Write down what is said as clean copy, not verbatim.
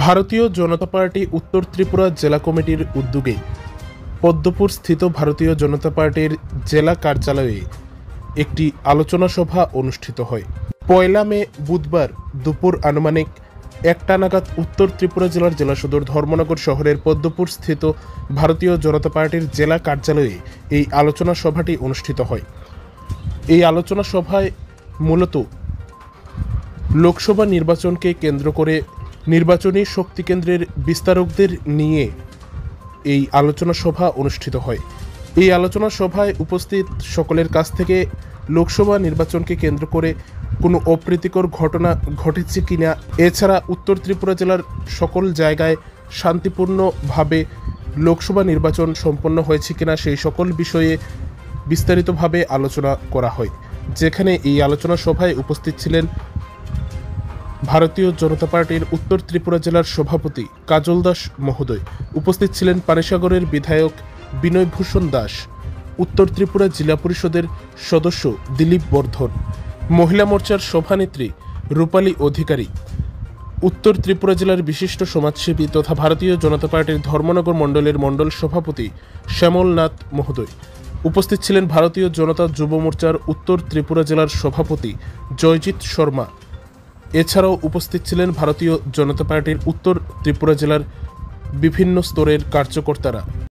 ভারতীয় জনতা পার্টি উত্তর ত্রিপুরা জেলা কমিটির উদ্যোগে পদ্মপুর স্থিত ভারতীয় জনতা পার্টির জেলা কার্যালয়ে একটি আলোচনা সভা অনুষ্ঠিত হয়। 1 মে বুধবার দুপুর আনুমানিক 1টা নাগাদ উত্তর ত্রিপুরা জেলার জেলা সদর ধর্মনগর শহরের পদ্মপুর স্থিত ভারতীয় জনতা পার্টির জেলা কার্যালয়ে এই আলোচনা সভাটি অনুষ্ঠিত হয়। এই আলোচনা সভায় মূলত লোকসভা নির্বাচনকে কেন্দ্র করে নির্বাচনী শক্তি কেন্দ্রের বিস্তারকদের নিয়ে এই আলোচনা সভা অনুষ্ঠিত হয়। এই আলোচনা সভায় উপস্থিত সকলের কাছ থেকে লোকসভা নির্বাচনকে কেন্দ্র করে কোনো অপ্রীতিকর ঘটনা ঘটেছে কিনা, এছাড়া উত্তর ত্রিপুরা জেলার সকল জায়গায় শান্তিপূর্ণভাবে লোকসভা নির্বাচন সম্পন্ন হয়েছে কিনা সেই সকল বিষয়ে বিস্তারিতভাবে আলোচনা করা হয়। যেখানে এই আলোচনা সভায় উপস্থিত ছিলেন ভারতীয় জনতা পার্টির উত্তর ত্রিপুরা জেলার সভাপতি কাজল দাস মহোদয়, উপস্থিত ছিলেন পানিসাগরের বিধায়ক বিনয় ভূষণ দাস, উত্তর ত্রিপুরা জেলা পরিষদের সদস্য দিলীপ বর্ধন, মহিলা মোর্চার সভানেত্রী রূপালী অধিকারী, উত্তর ত্রিপুরা জেলার বিশিষ্ট সমাজসেবী তথা ভারতীয় জনতা পার্টির ধর্মনগর মণ্ডলের মণ্ডল সভাপতি শ্যামল নাথ মহোদয়, উপস্থিত ছিলেন ভারতীয় জনতা যুব মোর্চার উত্তর ত্রিপুরা জেলার সভাপতি জয়জিৎ শর্মা। এছাড়াও উপস্থিত ছিলেন ভারতীয় জনতা পার্টির উত্তর ত্রিপুরা জেলার বিভিন্ন স্তরের কার্যকর্তারা।